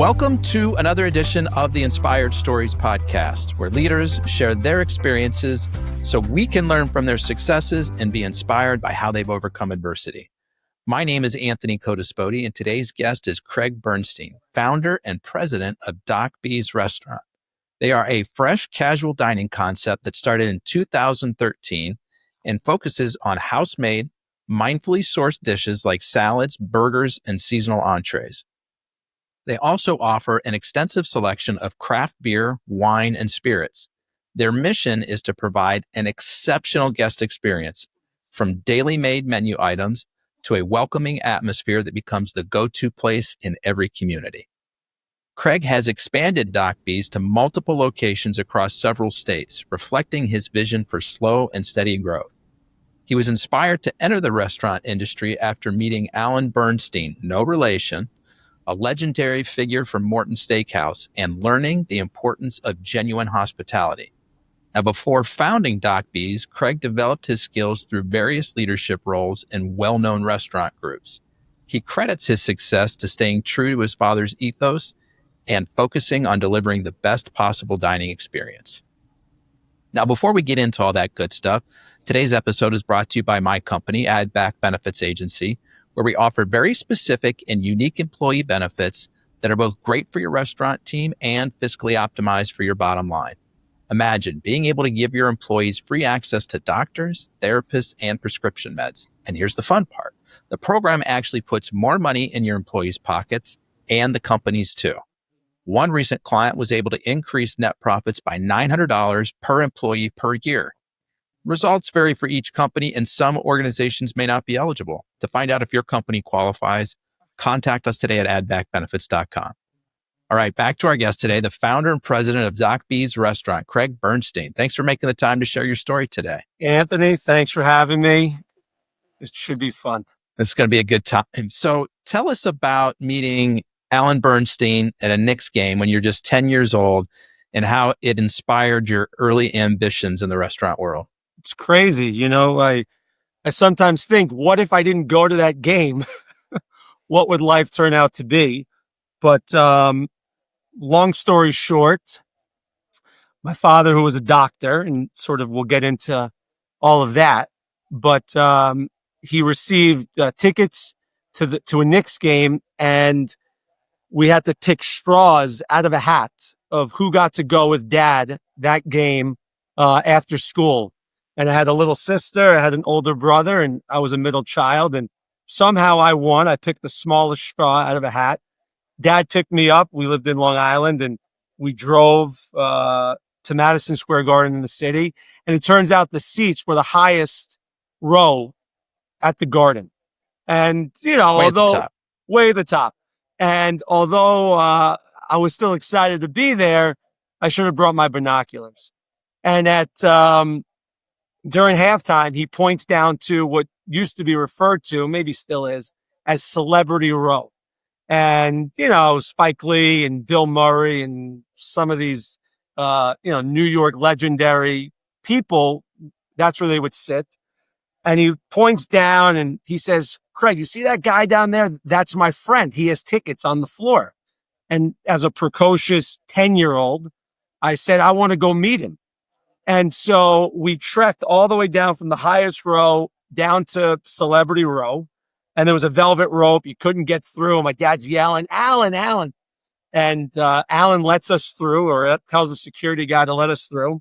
Welcome to another edition of the Inspired Stories podcast, where leaders share their experiences so we can learn from their successes and be inspired by how they've overcome adversity. My name is Anthony Codispoti, and today's guest is Craig Bernstein, founder and president of Doc B's Restaurant. They are a fresh casual dining concept that started in 2013 and focuses on house-made, mindfully sourced dishes like salads, burgers, and seasonal entrees. They also offer an extensive selection of craft beer, wine, and spirits. Their mission is to provide an exceptional guest experience, from daily made menu items to a welcoming atmosphere that becomes the go-to place in every community. Craig has expanded Doc B's to multiple locations across several states, reflecting his vision for slow and steady growth. He was inspired to enter the restaurant industry after meeting Alan Bernstein, no relation, a legendary figure from Morton Steakhouse, and learning the importance of genuine hospitality. Now, before founding Doc B's, Craig developed his skills through various leadership roles in well-known restaurant groups. He credits his success to staying true to his father's ethos and focusing on delivering the best possible dining experience. Now, before we get into all that good stuff, today's episode is brought to you by my company, Add Back Benefits Agency, where we offer very specific and unique employee benefits that are both great for your restaurant team and fiscally optimized for your bottom line. Imagine being able to give your employees free access to doctors, therapists, and prescription meds. And here's the fun part. The program actually puts more money in your employees' pockets and the company's too. One recent client was able to increase net profits by $900 per employee per year. Results vary for each company, and some organizations may not be eligible. To find out if your company qualifies, contact us today at addbackbenefits.com. All right, back to our guest today, the founder and president of Doc B's Restaurant, Craig Bernstein. Thanks for making the time to share your story today. Anthony, thanks for having me. It should be fun. It's going to be a good time. So tell us about meeting Alan Bernstein at a Knicks game when you're just 10 years old and how it inspired your early ambitions in the restaurant world. It's crazy. You know, I sometimes think, what if I didn't go to that game? What would life turn out to be? But long story short, my father, who was a doctor, and sort of we'll get into all of that, but he received tickets to a Knicks game, and we had to pick straws out of a hat of who got to go with dad that game after school. And I had a little sister, I had an older brother, and I was a middle child. And somehow I won. I picked the smallest straw out of a hat. Dad picked me up. We lived in Long Island, and we drove to Madison Square Garden in the city. And it turns out the seats were the highest row at the Garden. And, you know, way at the top. And although I was still excited to be there, I should have brought my binoculars. And during halftime, he points down to what used to be referred to, maybe still is, as Celebrity Row. And, you know, Spike Lee and Bill Murray and some of these, New York legendary people, that's where they would sit. And he points down and he says, Craig, you see that guy down there? That's my friend. He has tickets on the floor. And as a precocious 10-year-old, I said, I want to go meet him. And so we trekked all the way down from the highest row down to Celebrity Row. And there was a velvet rope. You couldn't get through. And my dad's yelling, Alan, Alan. And Alan lets us through, or tells the security guy to let us through.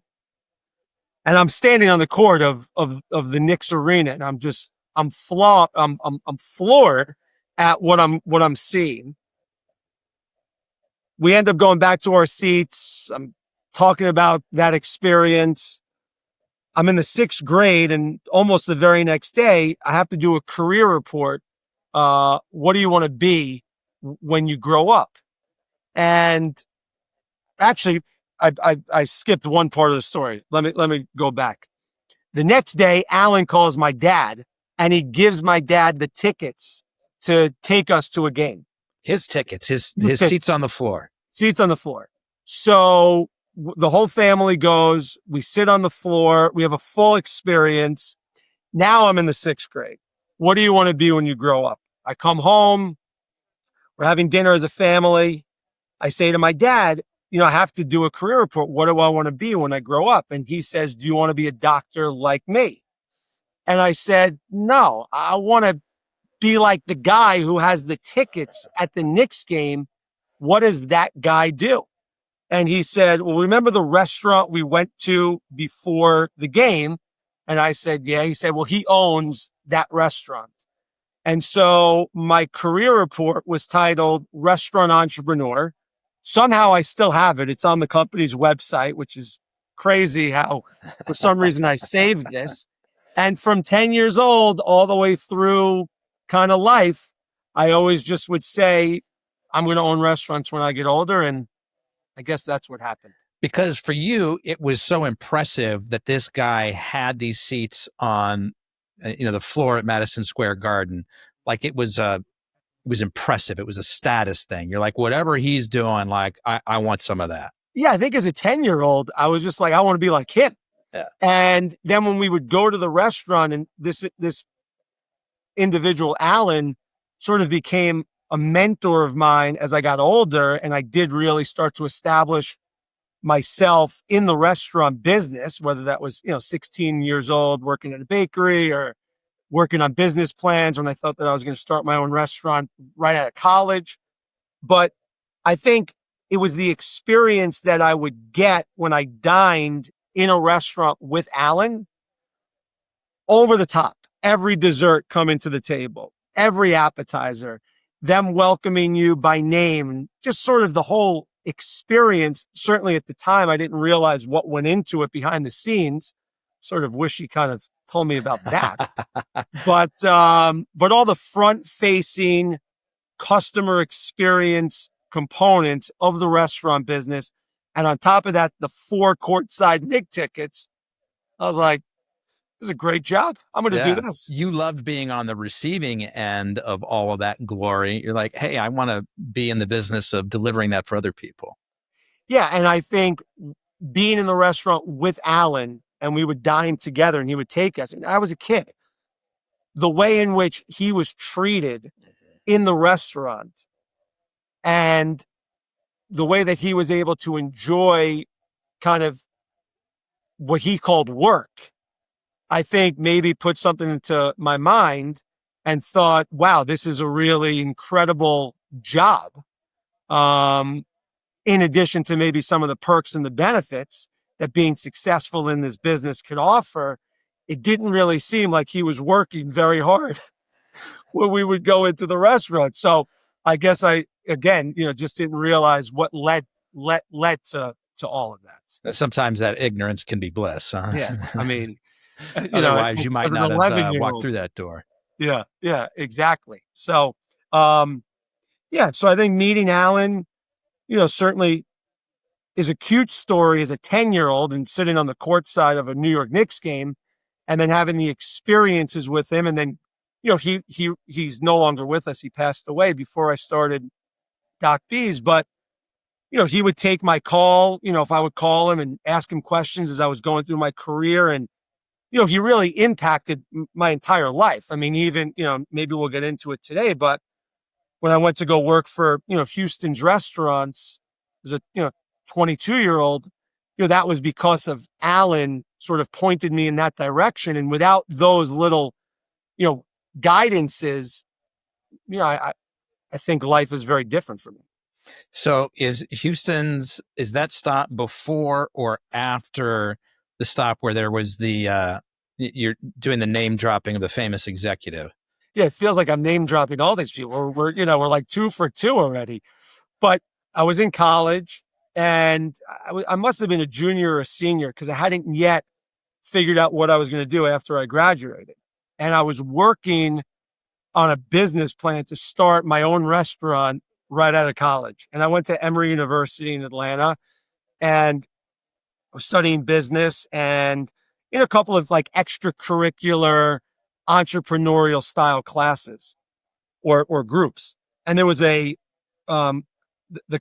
And I'm standing on the court of the Knicks arena, and I'm floored at what I'm seeing. We end up going back to our seats. I'm talking about that experience. I'm in the 6th grade, and almost the very next day, I have to do a career report. What do you want to be when you grow up? And actually, I skipped one part of the story. Let me go back. The next day, Alan calls my dad, and he gives my dad the tickets to take us to a game. His tickets, his seats on the floor. Seats on the floor. So the whole family goes, we sit on the floor, we have a full experience. Now I'm in the 6th grade. What do you want to be when you grow up? I come home, we're having dinner as a family, I say to my dad, I have to do a career report. What do I want to be when I grow up? And he says, do you want to be a doctor like me? And I said, no, I want to be like the guy who has the tickets at the Knicks game. What does that guy do? And he said, well, remember the restaurant we went to before the game? And I said, yeah. He said, well, he owns that restaurant. And so my career report was titled Restaurant Entrepreneur. Somehow I still have it. It's on the company's website, which is crazy how for some reason I saved this. And from 10 years old all the way through kind of life, I always just would say, I'm going to own restaurants when I get older. And I guess that's what happened. Because for you, it was so impressive that this guy had these seats on, the floor at Madison Square Garden. Like it was impressive. It was a status thing. You're like, whatever he's doing, like, I want some of that. Yeah, I think as a 10-year-old, I was just like, I want to be like him. Yeah. And then when we would go to the restaurant and this individual, Alan, sort of became a mentor of mine as I got older. And I did really start to establish myself in the restaurant business, whether that was, 16 years old, working at a bakery or working on business plans when I thought that I was going to start my own restaurant right out of college. But I think it was the experience that I would get when I dined in a restaurant with Alan, over the top. Every dessert coming to the table, every appetizer, them welcoming you by name, just sort of the whole experience. Certainly at the time, I didn't realize what went into it behind the scenes. Sort of wish he kind of told me about that. But all the front-facing customer experience components of the restaurant business, and on top of that, the 4 courtside Knicks tickets, I was like, this is a great job. I'm going to do this. You loved being on the receiving end of all of that glory. You're like, hey, I want to be in the business of delivering that for other people. Yeah. And I think being in the restaurant with Alan and we would dine together and he would take us, and I was a kid, the way in which he was treated in the restaurant and the way that he was able to enjoy kind of what he called work, I think maybe put something into my mind and thought, wow, this is a really incredible job. In addition to maybe some of the perks and the benefits that being successful in this business could offer, it didn't really seem like he was working very hard when we would go into the restaurant. So I guess I, again, just didn't realize what led to all of that. Sometimes that ignorance can be bliss. Huh? Yeah. I mean, otherwise you might not have walked through that door. Yeah, exactly. So, so I think meeting Alan, certainly is a cute story as a 10-year-old and sitting on the court side of a New York Knicks game and then having the experiences with him. And then, he's no longer with us. He passed away before I started Doc B's, but he would take my call, if I would call him and ask him questions as I was going through my career. And, he really impacted my entire life. I mean, even, maybe we'll get into it today, but when I went to go work for, Houston's restaurants as a, 22-year-old, that was because of Alan sort of pointed me in that direction. And without those little, guidances, I think life is very different for me. So is that stop before or after the stop where there was you're doing the name dropping of the famous executive? Yeah, it feels like I'm name dropping all these people. We're like 2 for 2 already. But I was in college and I must have been a junior or a senior because I hadn't yet figured out what I was going to do after I graduated. And I was working on a business plan to start my own restaurant right out of college. And I went to Emory University in Atlanta and I was studying business and in a couple of like extracurricular entrepreneurial style classes or groups. And there was the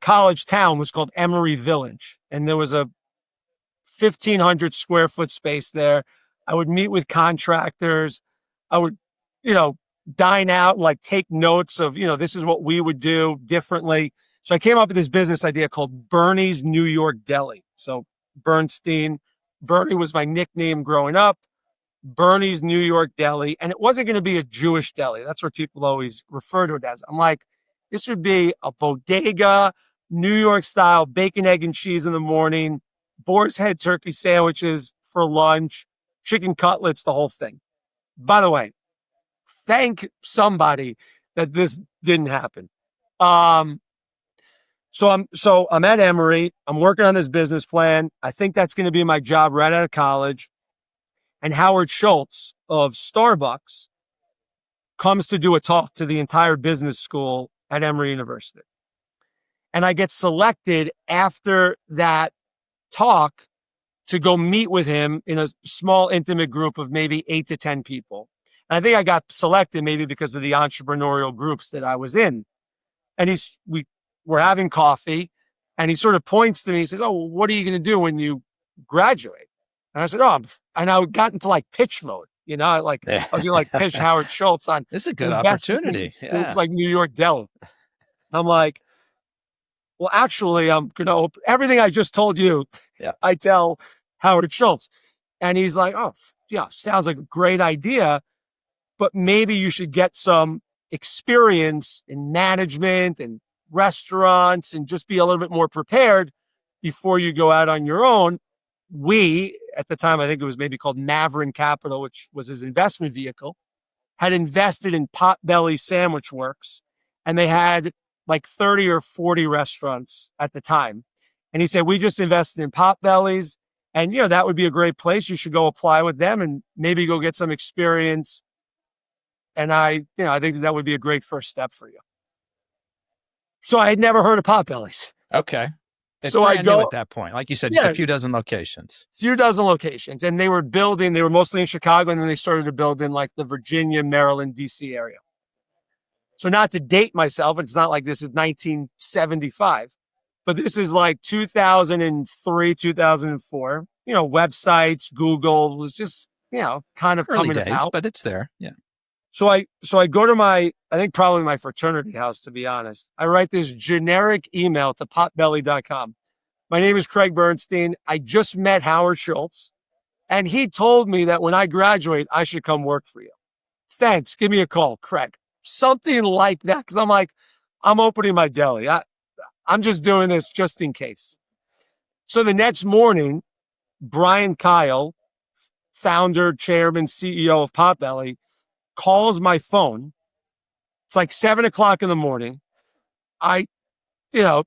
college town was called Emory Village. And there was a 1,500 square foot space there. I would meet with contractors. I would, dine out and like take notes of, this is what we would do differently. So I came up with this business idea called Bernie's New York Deli. So Bernstein, Bernie was my nickname growing up. Bernie's New York Deli. And it wasn't going to be a Jewish deli. That's what people always refer to it as. I'm like, this would be a bodega, New York style, bacon, egg, and cheese in the morning, boar's head turkey sandwiches for lunch, chicken cutlets, the whole thing. By the way, thank somebody that this didn't happen. So I'm at Emory. I'm working on this business plan. I think that's going to be my job right out of college. And Howard Schultz of Starbucks comes to do a talk to the entire business school at Emory University. And I get selected after that talk to go meet with him in a small, intimate group of maybe 8 to 10 people. And I think I got selected maybe because of the entrepreneurial groups that I was in. And we're having coffee, and he sort of points to me. He says, "Oh, what are you going to do when you graduate?" And I said, "Oh," and I got into like pitch mode. I was going to like pitch Howard Schultz on this is a good opportunity. Yeah. It's like New York Deli. I'm like, well, actually, I'm going to everything I just told you. Yeah. I tell Howard Schultz, and he's like, "Oh, yeah, sounds like a great idea, but maybe you should get some experience in management and restaurants and just be a little bit more prepared before you go out on your own." We, at the time, I think it was maybe called Maverick Capital, which was his investment vehicle, had invested in Potbelly Sandwich Works, and they had like 30 or 40 restaurants at the time. And he said, "We just invested in Potbellies, and that would be a great place. You should go apply with them and maybe go get some experience." And I think that would be a great first step for you. So I had never heard of Potbellies. Okay. It's so brand new at that point. Like you said, just a few dozen locations. And they were mostly in Chicago, and then they started to build in like the Virginia, Maryland, DC area. So not to date myself, it's not like this is 1975, but this is like 2003, 2004. Websites, Google was just, kind of early coming days, about. But it's there. Yeah. So I go to I think probably my fraternity house, to be honest. I write this generic email to potbelly.com. My name is Craig Bernstein. I just met Howard Schultz, and he told me that when I graduate, I should come work for you. Thanks. Give me a call, Craig. Something like that. Because I'm like, I'm opening my deli. I'm just doing this just in case. So the next morning, Brian Kyle, founder, chairman, CEO of Potbelly, calls my phone. It's like 7:00 in the morning.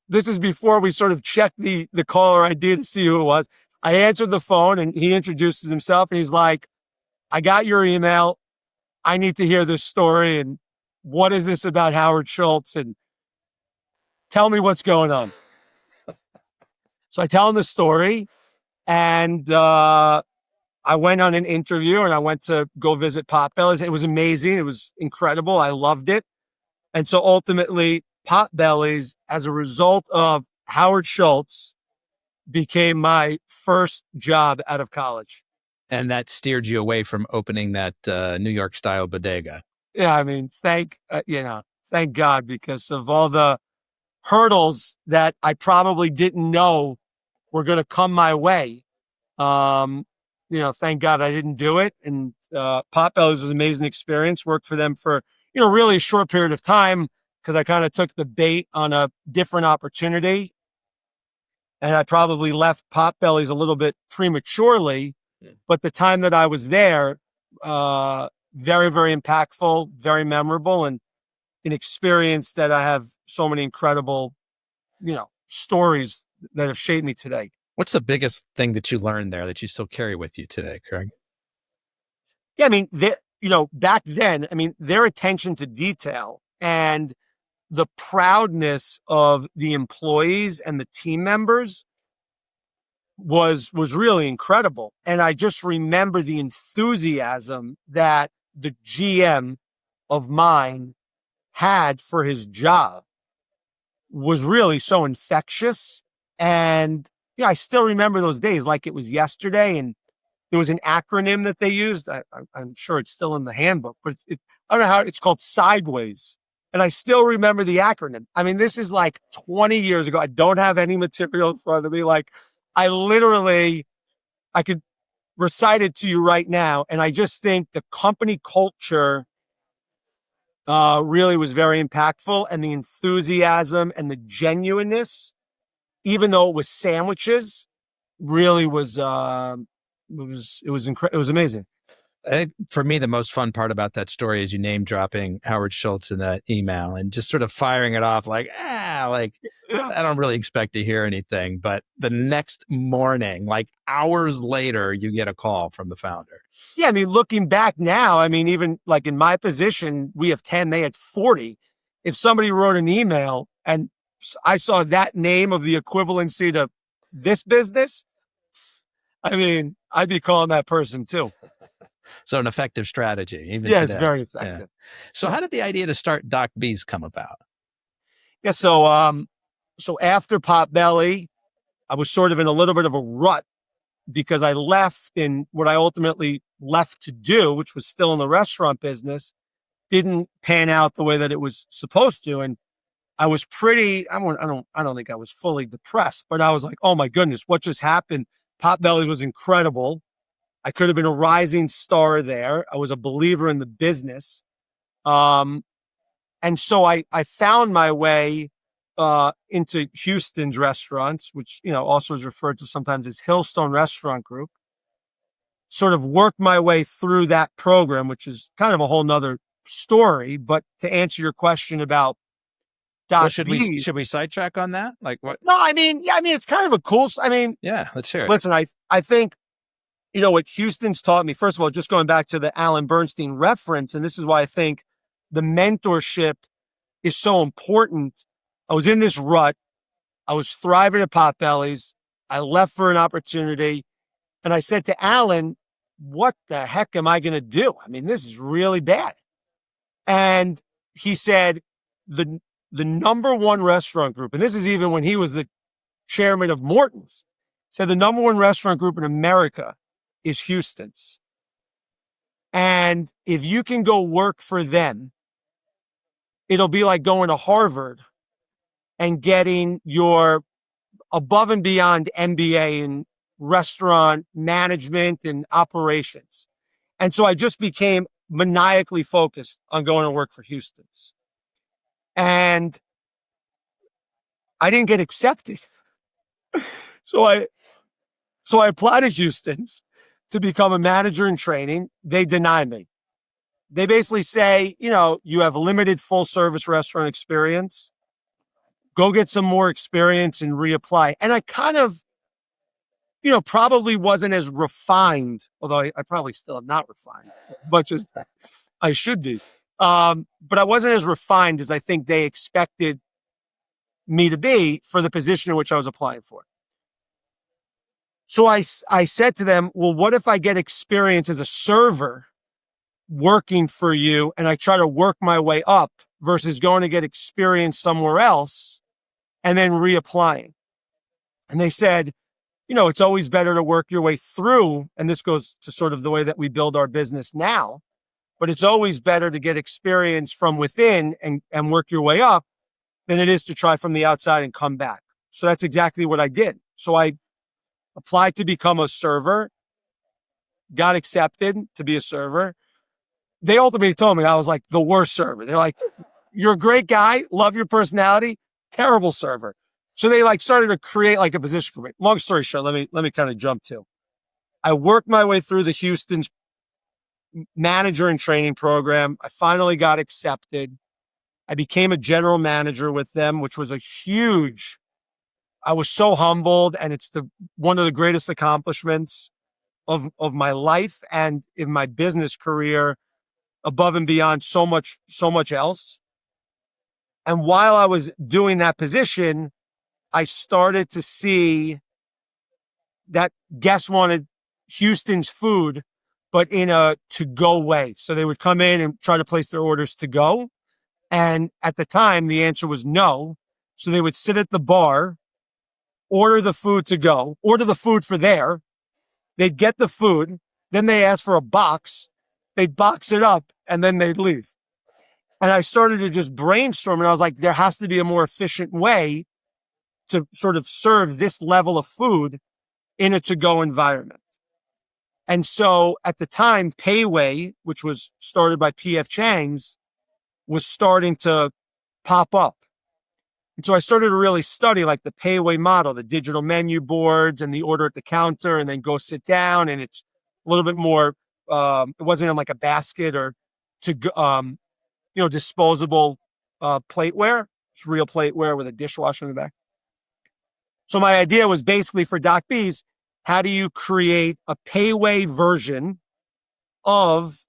This is before we sort of checked the caller ID to see who it was. I answered the phone, and he introduces himself, and he's like, "I got your email. I need to hear this story. And what is this about Howard Schultz? And tell me what's going on." So I tell him the story, and I went on an interview, and I went to go visit Potbelly's. It was amazing. It was incredible. I loved it. And so ultimately, Potbelly's, as a result of Howard Schultz, became my first job out of college. And that steered you away from opening that New York style bodega. Yeah, I mean, thank God, because of all the hurdles that I probably didn't know were going to come my way. Thank God I didn't do it. And Potbelly's was an amazing experience. Worked for them for, really a short period of time because I kind of took the bait on a different opportunity. And I probably left Potbelly's a little bit prematurely. But the time that I was there, very, very impactful, very memorable, and an experience that I have so many incredible, stories that have shaped me today. What's the biggest thing that you learned there that you still carry with you today, Craig? Yeah, I mean, back then, their attention to detail and the proudness of the employees and the team members was really incredible. And I just remember the enthusiasm that the GM of mine had for his job was really so infectious. And I still remember those days like it was yesterday. And there was an acronym that they used. I'm sure it's still in the handbook, but I don't know how it's called, Sideways. And I still remember the acronym. I mean, this is like 20 years ago. I don't have any material in front of me. Like I could recite it to you right now. And I just think the company culture really was very impactful, and the enthusiasm and the genuineness, even though it was sandwiches, really was, it was amazing. For me, the most fun part about that story is you name dropping Howard Schultz in that email and just sort of firing it off like, I don't really expect to hear anything. But the next morning, like hours later, you get a call from the founder. Yeah, I mean, looking back now, I mean, even like in my position, we have 10, they had 40. If somebody wrote an email and I saw that name of the equivalency to this business, I mean, I'd be calling that person too. So an effective strategy. Even yeah, today. It's very effective. Yeah. So how did the idea to start Doc B's come about? Yeah, so after Potbelly, I was sort of in a little bit of a rut because I left, and what I ultimately left to do, which was still in the restaurant business, didn't pan out the way that it was supposed to. And I was I don't think I was fully depressed, but I was like, oh my goodness, what just happened? Potbelly's was incredible. I could have been a rising star there. I was a believer in the business. And so I found my way into Houston's restaurants, which, also is referred to sometimes as Hillstone Restaurant Group. Sort of worked my way through that program, which is kind of a whole nother story. But to answer your question about Doc should B, we sidetrack on that? Like what? No, I mean, it's kind of a cool, yeah, let's hear it. Listen, I think, what Houston's taught me, first of all, just going back to the Alan Bernstein reference, and this is why I think the mentorship is so important. I was in this rut. I was thriving at Potbelly's. I left for an opportunity. And I said to Alan, what the heck am I going to do? I mean, this is really bad. And he said, the number one restaurant group, and this is even when he was the chairman of Morton's, said the number one restaurant group in America is Houston's. And if you can go work for them, it'll be like going to Harvard and getting your above and beyond MBA in restaurant management and operations. And so I just became maniacally focused on going to work for Houston's. And I didn't get accepted. So I applied to Houston's to become a manager in training. They deny me. They basically say, you have limited full service restaurant experience. Go get some more experience and reapply. And I kind of, probably wasn't as refined, although I probably still am not refined as much as I should be. But I wasn't as refined as I think they expected me to be for the position in which I was applying for. So I said to them, well, what if I get experience as a server working for you and I try to work my way up versus going to get experience somewhere else and then reapplying? And they said, it's always better to work your way through. And this goes to sort of the way that we build our business now, but it's always better to get experience from within and work your way up than it is to try from the outside and come back. So that's exactly what I did. So I applied to become a server, got accepted to be a server. They ultimately told me I was like the worst server. They're like, you're a great guy, love your personality, terrible server. So they started to create a position for me. Long story short, let me kind of jump to. I worked my way through the Houston's manager and training program. I finally got accepted. I became a general manager with them, which was I was so humbled, and it's one of the greatest accomplishments of my life and in my business career, above and beyond so much else. And while I was doing that position, I started to see that guests wanted Houston's food, but in a to-go way. So they would come in and try to place their orders to go. And at the time, the answer was no. So they would sit at the bar, order the food to go, order the food for there. They'd get the food. Then they ask for a box. They'd box it up and then they'd leave. And I started to just brainstorm, and I was like, there has to be a more efficient way to sort of serve this level of food in a to-go environment. And so at the time, Payway, which was started by P.F. Chang's, was starting to pop up. And so I started to really study like the Payway model, the digital menu boards and the order at the counter, and then go sit down. And it's a little bit more, it wasn't in like a basket or disposable plateware. It's real plateware with a dishwasher in the back. So my idea was basically for Doc B's, how do you create a Payway version of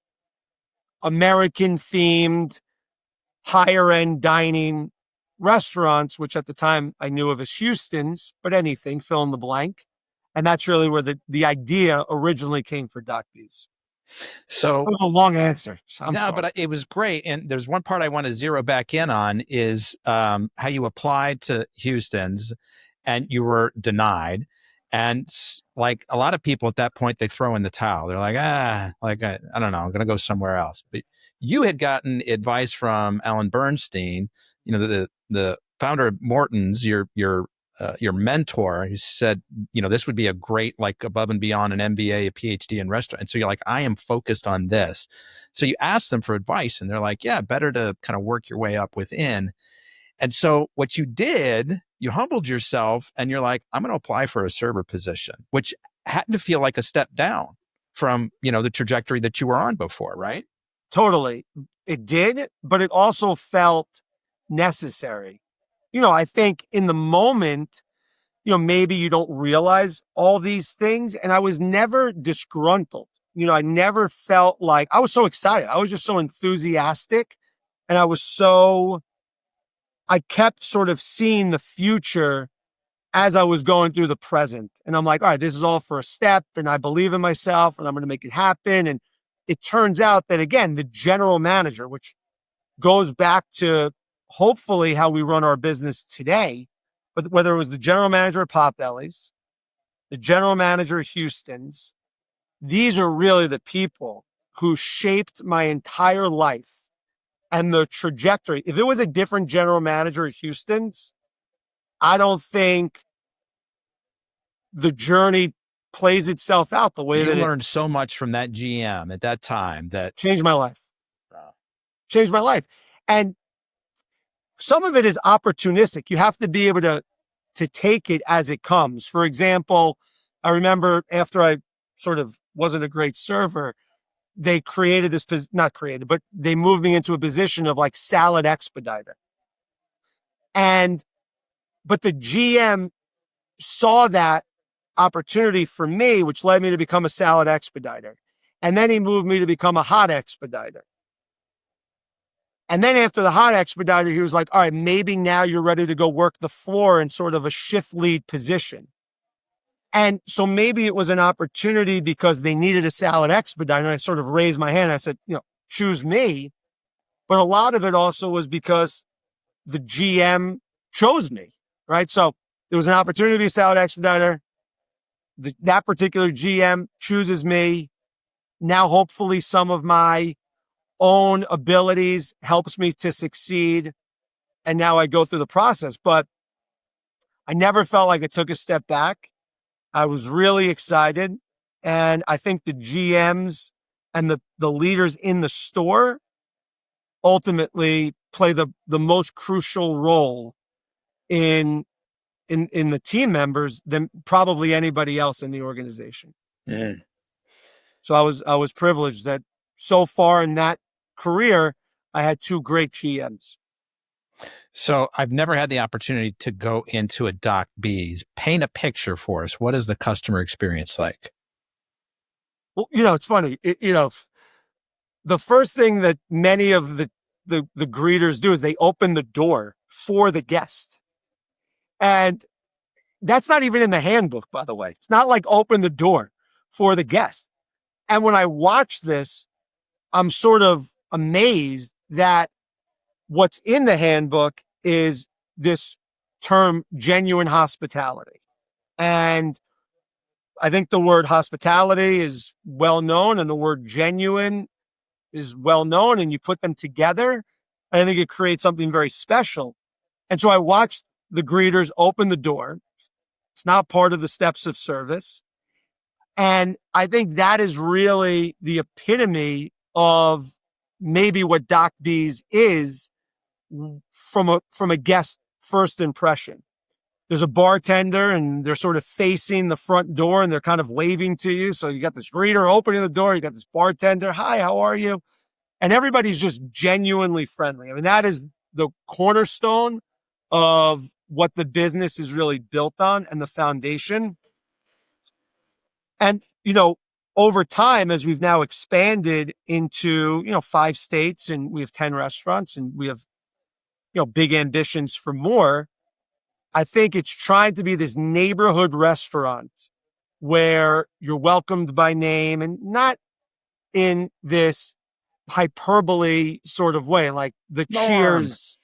American-themed, higher-end dining restaurants, which at the time I knew of as Houston's, but anything, fill in the blank. And that's really where the idea originally came for Doc B's. So it was a long answer. I'm sorry. But it was great. And there's one part I want to zero back in on is how you applied to Houston's and you were denied. And like a lot of people at that point, they throw in the towel. They're like, I don't know, I'm going to go somewhere else. But you had gotten advice from Alan Bernstein, the founder of Morton's, your mentor, who said, this would be a great, like above and beyond an MBA, a PhD in restaurant. And so you're like, I am focused on this. So you ask them for advice and they're like, yeah, better to kind of work your way up within. And so what you did, you humbled yourself and you're like, I'm going to apply for a server position, which had to feel like a step down from, the trajectory that you were on before, right? Totally. It did, but it also felt necessary. I think in the moment, maybe you don't realize all these things. And I was never disgruntled. I never felt like I was so excited. I was just so enthusiastic. And I kept sort of seeing the future as I was going through the present. And I'm like, all right, this is all for a step. And I believe in myself and I'm going to make it happen. And it turns out that, again, the general manager, which goes back to hopefully how we run our business today, but whether it was the general manager of Potbelly's, the general manager of Houston's, these are really the people who shaped my entire life and the trajectory. If it was a different general manager at Houston's, I don't think the journey plays itself out the way you that learned so much from that GM at that time that changed my life. Changed my life. And some of it is opportunistic. You have to be able to take it as it comes. For example, I remember after I sort of wasn't a great server, they created this, not created, but they moved me into a position of like salad expediter. But the GM saw that opportunity for me, which led me to become a salad expediter. And then he moved me to become a hot expediter. And then after the hot expediter, he was like, all right, maybe now you're ready to go work the floor in sort of a shift lead position. And so maybe it was an opportunity because they needed a salad expediter. And I sort of raised my hand. I said, choose me. But a lot of it also was because the GM chose me, right? So there was an opportunity to be a salad expediter. That particular GM chooses me. Now, hopefully some of my own abilities helps me to succeed. And now I go through the process, but I never felt like I took a step back. I was really excited. And I think the GMs and the leaders in the store ultimately play the most crucial role in the team members than probably anybody else in the organization. Yeah. So I was privileged that so far in that career, I had two great GMs. So I've never had the opportunity to go into a Doc B's. Paint a picture for us. What is the customer experience like? Well, it's funny. The first thing that many of the greeters do is they open the door for the guest. And that's not even in the handbook, by the way. It's not like open the door for the guest. And when I watch this, I'm sort of amazed that what's in the handbook is this term genuine hospitality. And I think the word hospitality is well known and the word genuine is well known, and you put them together And I think it creates something very special. And so I watched the greeters open the door. It's not part of the steps of service. And I think that is really the epitome of maybe what Doc B's is from a guest first impression. There's a bartender and they're sort of facing the front door and they're kind of waving to you. So you got this greeter opening the door. You got this bartender. Hi, how are you? And everybody's just genuinely friendly. I mean, that is the cornerstone of what the business is really built on and the foundation. And, over time, as we've now expanded into, 5 states and we have 10 restaurants and we have, big ambitions for more, I think it's trying to be this neighborhood restaurant where you're welcomed by name and not in this hyperbole sort of way, like the Norm. cheers,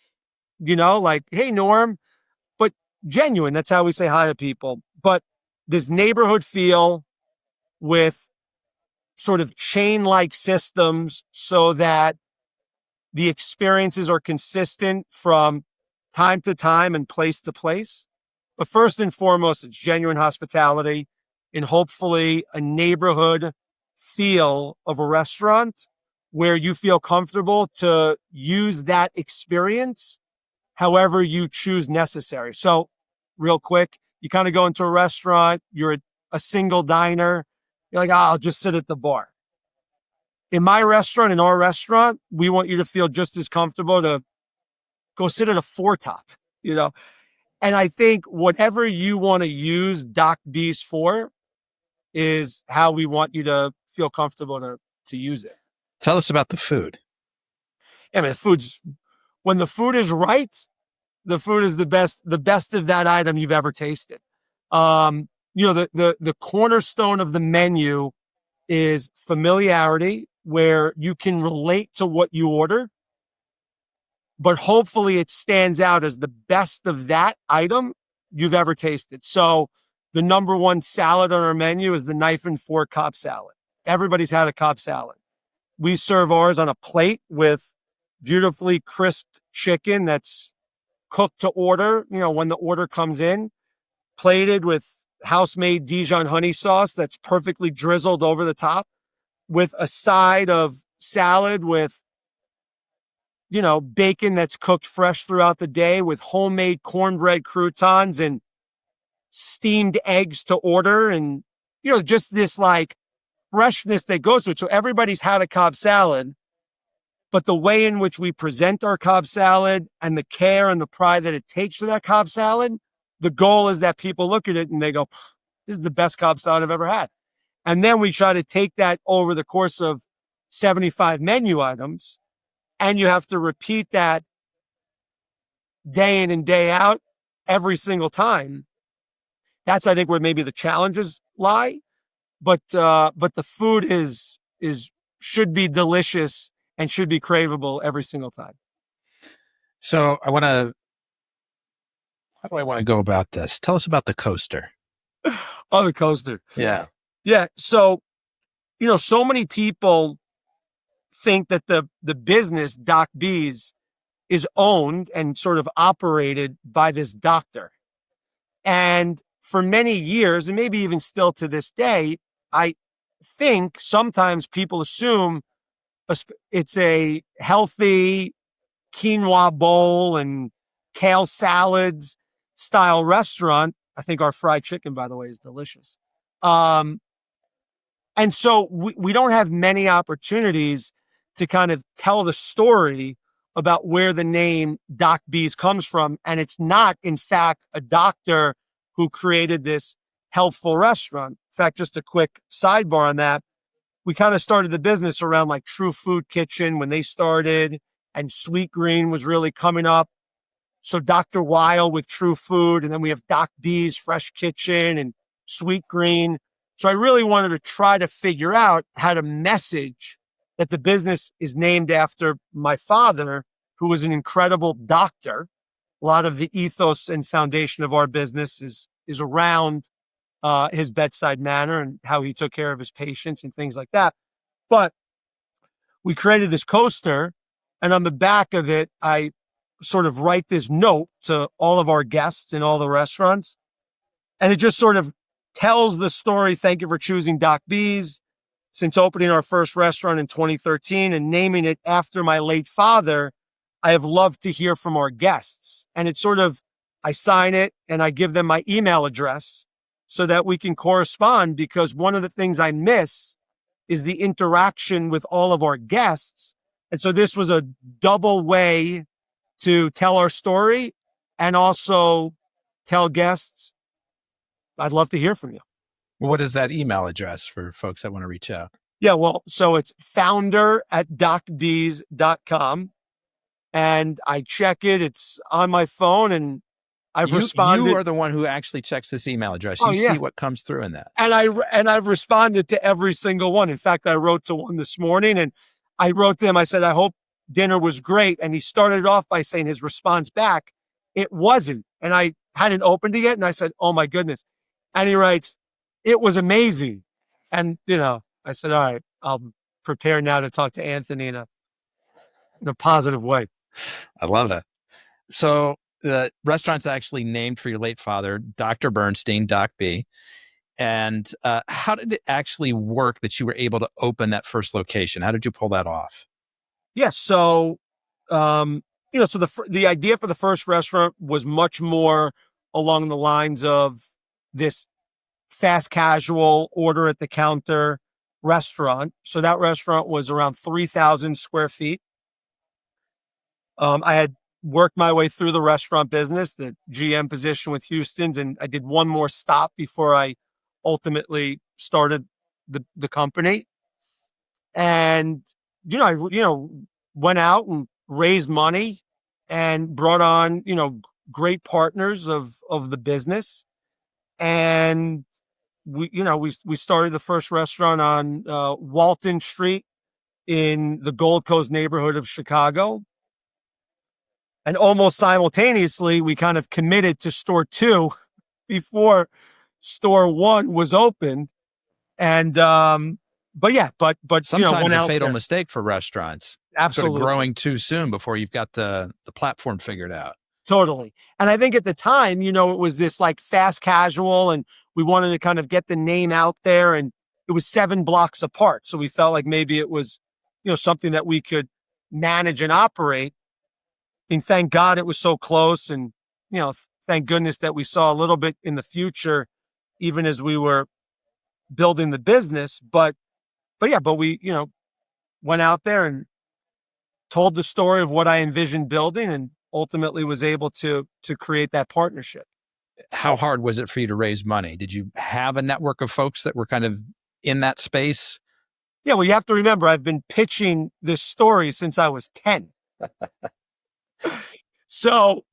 like, hey, Norm, but genuine. That's how we say hi to people. But this neighborhood feel with sort of chain-like systems so that the experiences are consistent from time to time and place to place. But first and foremost, it's genuine hospitality and hopefully a neighborhood feel of a restaurant where you feel comfortable to use that experience however you choose necessary. So real quick, you kind of go into a restaurant, you're a single diner, you're like, I'll just sit at the bar. In my restaurant, in our restaurant, we want you to feel just as comfortable to go sit at a 4-top, And I think whatever you want to use Doc B's for is how we want you to feel comfortable to use it. Tell us about the food. I mean, when the food is right, the food is the best of that item you've ever tasted. The cornerstone of the menu is familiarity, where you can relate to what you order, but hopefully it stands out as the best of that item you've ever tasted. So the number one salad on our menu is the knife and fork Cobb salad. Everybody's had a Cobb salad. We serve ours on a plate with beautifully crisped chicken that's cooked to order, when the order comes in, plated with house-made Dijon honey sauce that's perfectly drizzled over the top, with a side of salad with, bacon that's cooked fresh throughout the day, with homemade cornbread croutons and steamed eggs to order. And, just this like freshness that goes to it. So everybody's had a Cobb salad, but the way in which we present our Cobb salad and the care and the pride that it takes for that Cobb salad, the goal is that people look at it and they go, this is the best Cobb salad I've ever had. And then we try to take that over the course of 75 menu items, and you have to repeat that day in and day out every single time. That's, I think, where maybe the challenges lie. But the food should be delicious and should be craveable every single time. So how do I want to go about this? Tell us about the coaster. Oh, the coaster. Yeah. Yeah. So, so many people think that the business Doc B's is owned and sort of operated by this doctor. And for many years, and maybe even still to this day, I think sometimes people assume it's a healthy quinoa bowl and kale salads style restaurant. I think our fried chicken, by the way, is delicious. And so we don't have many opportunities to kind of tell the story about where the name Doc B's comes from. And it's not, in fact, a doctor who created this healthful restaurant. In fact, just a quick sidebar on that. We kind of started the business around like True Food Kitchen when they started, and Sweet Green was really coming up. So Dr. Weil with True Food, and then we have Doc B's Fresh Kitchen and Sweet Green. So I really wanted to try to figure out how to message that the business is named after my father, who was an incredible doctor. A lot of the ethos and foundation of our business is around his bedside manner and how he took care of his patients and things like that. But we created this coaster And on the back of it, I sort of write this note to all of our guests in all the restaurants. And it just sort of tells the story. Thank you for choosing Doc B's. Since opening our first restaurant in 2013 and naming it after my late father, I have loved to hear from our guests. And it's sort of, I sign it and I give them my email address so that we can correspond, because one of the things I miss is the interaction with all of our guests. And so this was a double way to tell our story and also tell guests, I'd love to hear from you. What is that email address for folks that want to reach out? Yeah, well, so it's founder@docb's.com. And I check it. It's on my phone, and I've responded. You are the one who actually checks this email address. You see what comes through in that. And I've responded to every single one. In fact, I wrote to one this morning, and I wrote to him. I said, I hope dinner was great. And he started off by saying his response back, it wasn't. And I hadn't opened it yet. And I said, oh my goodness. And he writes, it was amazing. And, I said, all right, I'll prepare now to talk to Anthony in a positive way. I love it. So the restaurant's actually named for your late father, Dr. Bernstein, Doc B. And how did it actually work that you were able to open that first location? How did you pull that off? Yes. So, so the idea for the first restaurant was much more along the lines of this fast casual order at the counter restaurant. So that restaurant was around 3,000 square feet. I had worked my way through the restaurant business, the GM position with Houston's, and I did one more stop before I ultimately started the company. And, I went out and raised money and brought on, great partners of the business. And we started the first restaurant on Walton Street in the Gold Coast neighborhood of Chicago. And almost simultaneously, we kind of committed to store 2 before store 1 was opened. And, but sometimes a fatal mistake for restaurants. Absolutely. Sort of growing too soon before you've got the platform figured out. Totally. And I think at the time, it was this like fast casual, and we wanted to kind of get the name out there, and it was 7 blocks apart. So we felt like maybe it was, something that we could manage and operate. And thank God it was so close. And, thank goodness that we saw a little bit in the future, even as we were building the business. But we, went out there and told the story of what I envisioned building, and ultimately was able to create that partnership. How hard was it for you to raise money? Did you have a network of folks that were kind of in that space? Yeah, well, you have to remember, I've been pitching this story since I was 10. So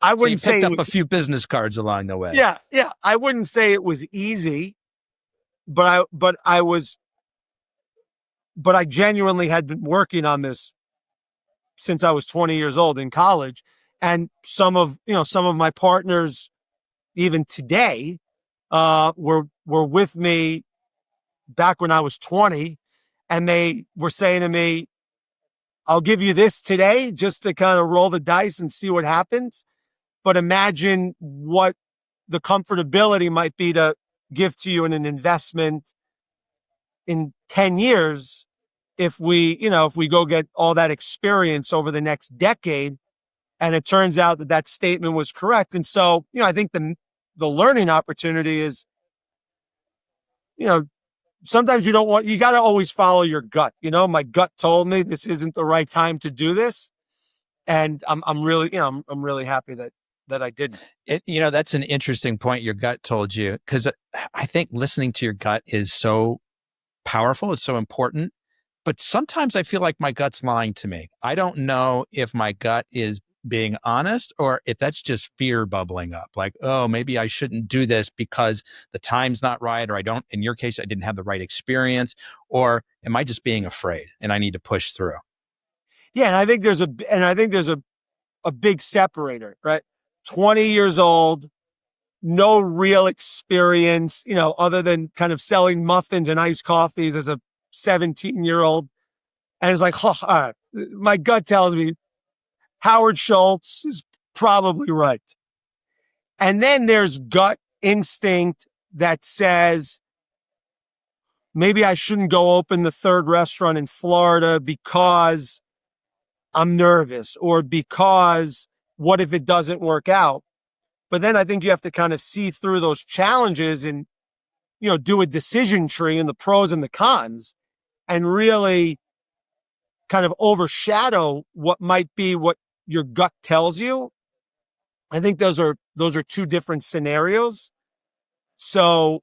I wouldn't say picked up a few business cards along the way. Yeah. I wouldn't say it was easy, but I genuinely had been working on this since I was 20 years old in college. And some of my partners, even today, were with me back when I was 20, and they were saying to me, I'll give you this today just to kind of roll the dice and see what happens. But imagine what the comfortability might be to give to you in an investment in 10 years if we go get all that experience over the next decade. And it turns out that statement was correct. And so, I think the learning opportunity is, sometimes you got to always follow your gut. My gut told me this isn't the right time to do this. And I'm really happy that I didn't. That's an interesting point. Your gut told you, because I think listening to your gut is so powerful. It's so important. But sometimes I feel like my gut's lying to me. I don't know if my gut is being honest or if that's just fear bubbling up. Like, oh, maybe I shouldn't do this because the time's not right, or in your case, I didn't have the right experience, or am I just being afraid and I need to push through? Yeah. And I think there's a big separator, right? 20 years old, no real experience, other than kind of selling muffins and iced coffees as a 17-year-old. And it's like, all right, my gut tells me Howard Schultz is probably right. And then there's gut instinct that says, maybe I shouldn't go open the third restaurant in Florida because I'm nervous, or because what if it doesn't work out? But then I think you have to kind of see through those challenges and, do a decision tree and the pros and the cons, and really kind of overshadow what might be what your gut tells you. I think those are two different scenarios. So,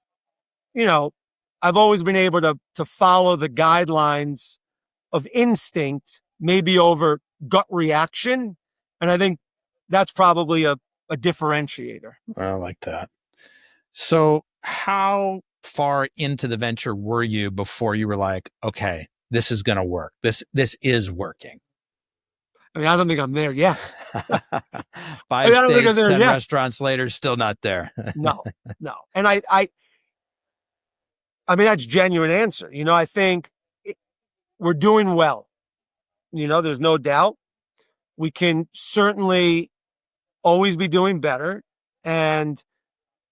I've always been able to follow the guidelines of instinct, maybe over gut reaction. And I think that's probably a differentiator. I like that. So how far into the venture were you before you were like, okay, this is going to work? This is working. I mean, I don't think I'm there yet. 5 states, 10 restaurants later, still not there. No. And I mean, that's genuine answer. I think we're doing well. There's no doubt. We can certainly always be doing better. And,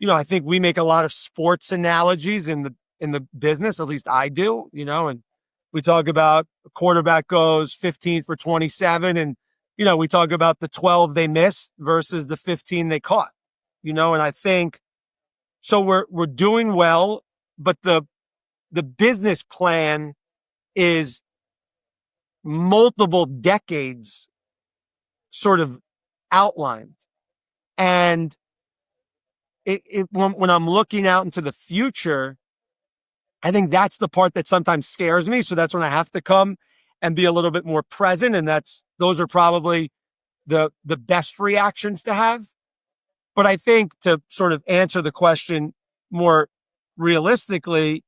I think we make a lot of sports analogies in the business. At least I do, and we talk about a quarterback goes 15 for 27, and, we talk about the 12 they missed versus the 15 they caught, and I think, so we're doing well, but the business plan is multiple decades sort of outlined. And when I'm looking out into the future, I think that's the part that sometimes scares me. So that's when I have to come and be a little bit more present. And those are probably the best reactions to have. But I think, to sort of answer the question more realistically,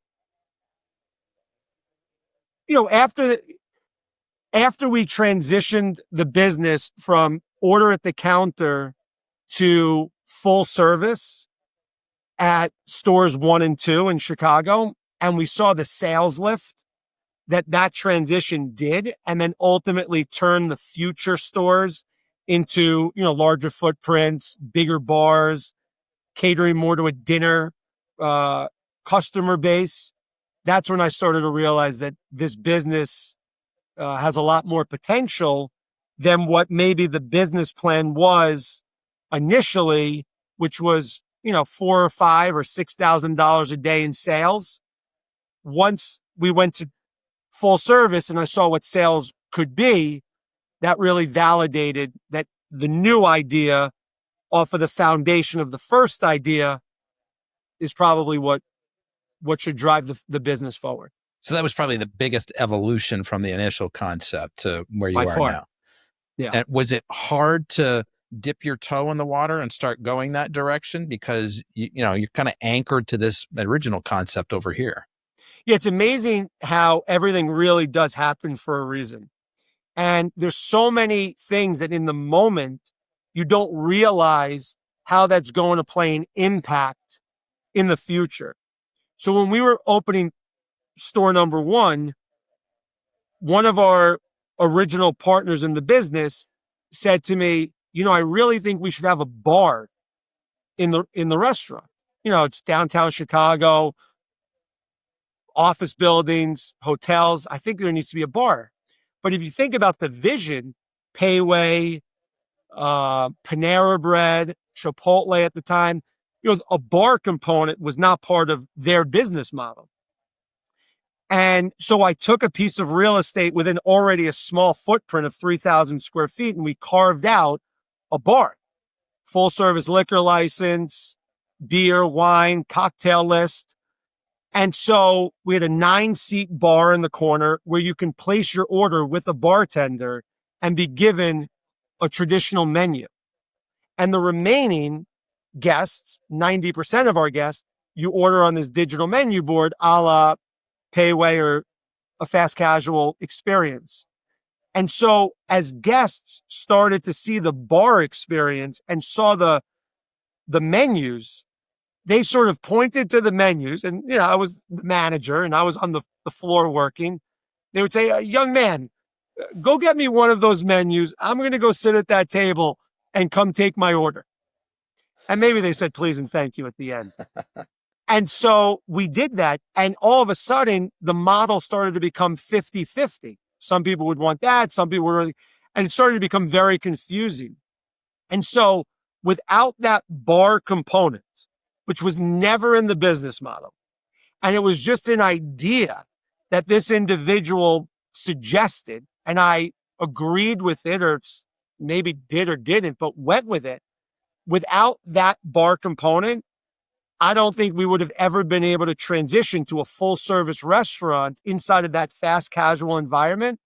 after we transitioned the business from order at the counter to full service at stores 1 and 2 in Chicago, and we saw the sales lift that transition did, and then ultimately turned the future stores into, larger footprints, bigger bars, catering more to a dinner customer base. That's when I started to realize that this business has a lot more potential than what maybe the business plan was initially, which was, $4,000 or $5,000 or $6,000 a day in sales. Once we went to full service and I saw what sales could be, that really validated that the new idea off of the foundation of the first idea is probably what should drive the business forward. So that was probably the biggest evolution from the initial concept to where you are now. Yeah. And was it hard to dip your toe in the water and start going that direction? Because you're kind of anchored to this original concept over here. Yeah, it's amazing how everything really does happen for a reason. And there's so many things that in the moment you don't realize how that's going to play an impact in the future. So when we were opening store number 1, one of our original partners in the business said to me, I really think we should have a bar in the restaurant. It's downtown Chicago, office buildings, hotels. I think there needs to be a bar. But if you think about the vision, Payway, Panera Bread, Chipotle at the time, a bar component was not part of their business model. And so I took a piece of real estate within already a small footprint of 3,000 square feet, and we carved out a bar, full service liquor license, beer, wine, cocktail list. And so we had a 9-seat bar in the corner where you can place your order with a bartender and be given a traditional menu. And the remaining guests, 90% of our guests, you order on this digital menu board a la Payway or a fast casual experience. And so as guests started to see the bar experience and saw the menus, they sort of pointed to the menus, and I was the manager and I was on the floor working. They would say, young man, Go get me one of those menus. I'm going to go sit at that table and come take my order. And maybe they said please and thank you at the end. And so we did that. And all of a sudden, the model started to become 50-50. Some people would want that. Some people would, and it started to become very confusing. And so without that bar component, which was never in the business model, and it was just an idea that this individual suggested, and I agreed with it, or maybe did or didn't, but went with it. Without that bar component, I don't think we would have ever been able to transition to a full service restaurant inside of that fast casual environment.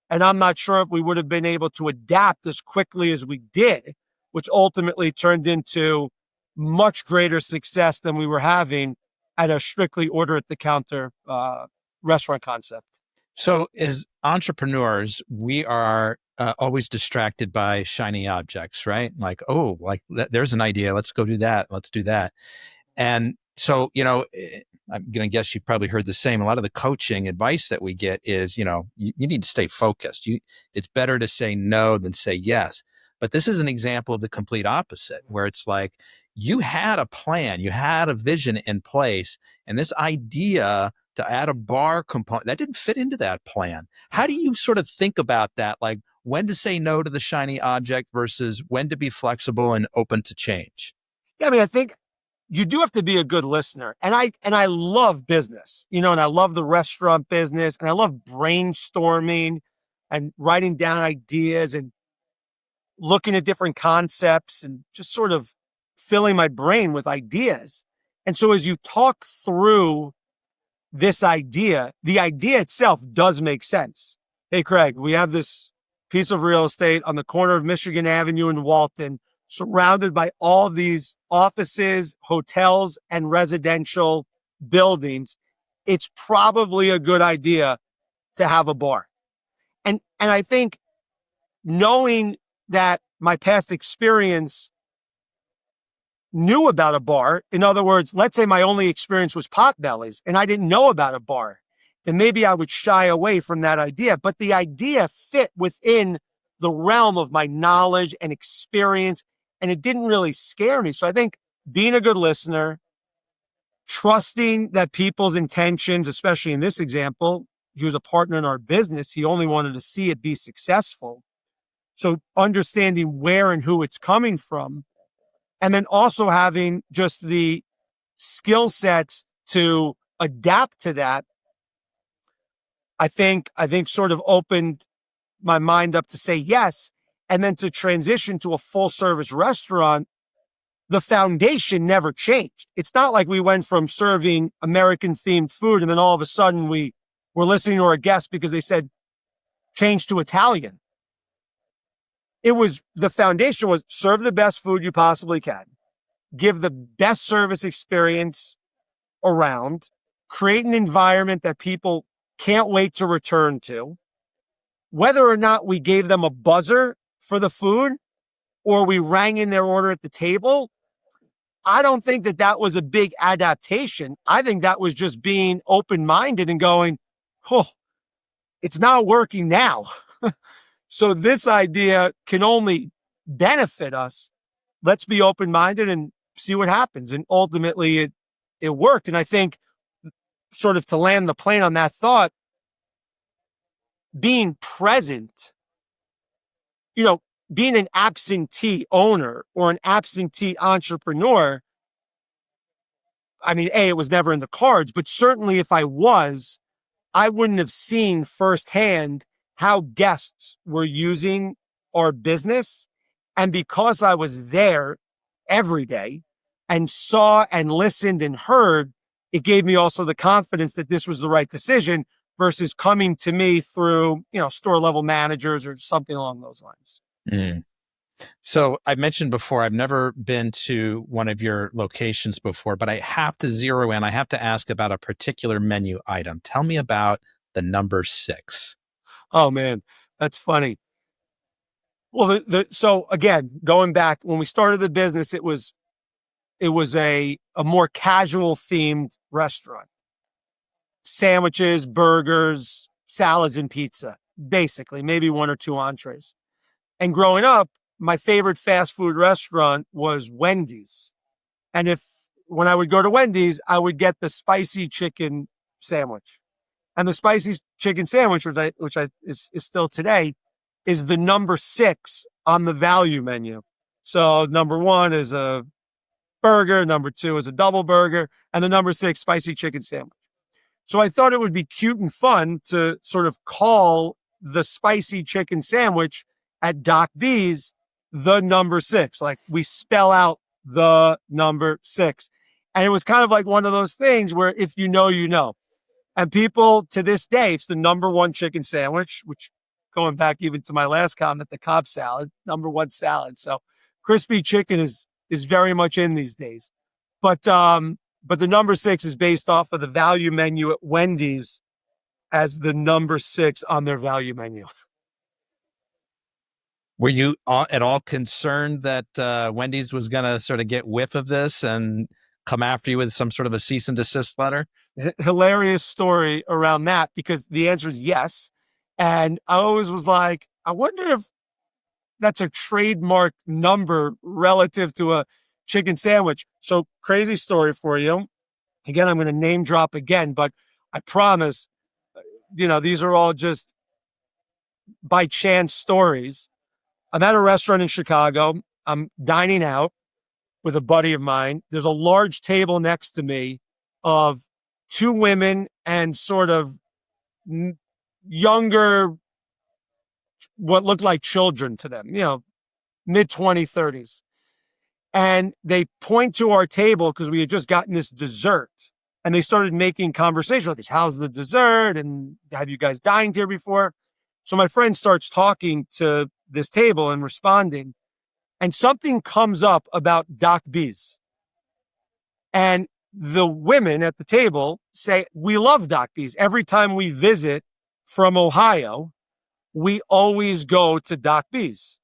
And I'm not sure if we would have been able to adapt as quickly as we did, which ultimately turned into much greater success than we were having at a strictly order at the counter restaurant concept. So as entrepreneurs, we are always distracted by shiny objects, right? Like, oh, like there's an idea. Let's go do that. Let's do that. And so, I'm going to guess you've probably heard the same. A lot of the coaching advice that we get is, you need to stay focused. It's better to say no than say yes. But this is an example of the complete opposite, where it's like you had a plan, you had a vision in place, and this idea to add a bar component, that didn't fit into that plan. How do you sort of think about that? Like when to say no to the shiny object versus when to be flexible and open to change? Yeah, I mean, I think you do have to be a good listener. And I love business, and I love the restaurant business, and I love brainstorming and writing down ideas and looking at different concepts and just sort of filling my brain with ideas. And so as you talk through this idea, the idea itself does make sense. Hey, Craig, we have this piece of real estate on the corner of Michigan Avenue in Walton, surrounded by all these offices, hotels, and residential buildings. It's probably a good idea to have a bar. And I think knowing that my past experience knew about a bar, in other words, let's say my only experience was Potbelly's and I didn't know about a bar, then maybe I would shy away from that idea. But the idea fit within the realm of my knowledge and experience, and it didn't really scare me. So I think being a good listener, trusting that people's intentions, especially in this example, he was a partner in our business. He only wanted to see it be successful. So understanding where and who it's coming from, and then also having just the skill sets to adapt to that, I think sort of opened my mind up to say yes. And then to transition to a full service restaurant, the foundation never changed. It's not like we went from serving American themed food and then all of a sudden we were listening to our guests because they said change to Italian. The foundation was serve the best food you possibly can, give the best service experience around, create an environment that people can't wait to return to. Whether or not we gave them a buzzer for the food or we rang in their order at the table, I don't think that was a big adaptation. I think that was just being open-minded and going, oh, it's not working now. So this idea can only benefit us. Let's be open-minded and see what happens. And ultimately it worked. And I think sort of to land the plane on that thought, being present, being an absentee owner or an absentee entrepreneur, I mean, it was never in the cards, but certainly if I was, I wouldn't have seen firsthand how guests were using our business. And because I was there every day and saw and listened and heard, it gave me also the confidence that this was the right decision versus coming to me through, store level managers or something along those lines. Mm. So I mentioned before, I've never been to one of your locations before, but I have to zero in. I have to ask about a particular menu item. Tell me about the number 6. Oh man, that's funny. Well, so again, going back when we started the business, it was a more casual themed restaurant. Sandwiches, burgers, salads, and pizza. basically, maybe one or two entrees. And growing up, my favorite fast food restaurant was Wendy's. And when I would go to Wendy's, I would get the spicy chicken sandwich. And the spicy chicken sandwich, which is still today, is the number 6 on the value menu. So number 1 is a burger, number 2 is a double burger, and the number 6 spicy chicken sandwich. So I thought it would be cute and fun to sort of call the spicy chicken sandwich at Doc B's the number 6. Like we spell out the number 6. And it was kind of like one of those things where if you know, you know. And people to this day, it's the number 1 chicken sandwich, which going back even to my last comment, the Cobb salad, number 1 salad. So crispy chicken is very much in these days. But the number 6 is based off of the value menu at Wendy's as the number 6 on their value menu. Were you at all concerned that Wendy's was going to sort of get whiff of this and come after you with some sort of a cease and desist letter? Hilarious story around that, because the answer is yes. And I always was like, I wonder if that's a trademarked number relative to a chicken sandwich. So crazy story for you. Again, I'm going to name drop again, but I promise, these are all just by chance stories. I'm at a restaurant in Chicago. I'm dining out with a buddy of mine. There's a large table next to me of 2 women and sort of younger, what looked like children to them, mid 20s, 30s. And they point to our table because we had just gotten this dessert. And they started making conversation with us. How's the dessert? And have you guys dined here before? So my friend starts talking to this table and responding. And something comes up about Doc B's. And the women at the table say, we love Doc B's. Every time we visit from Ohio, we always go to Doc B's.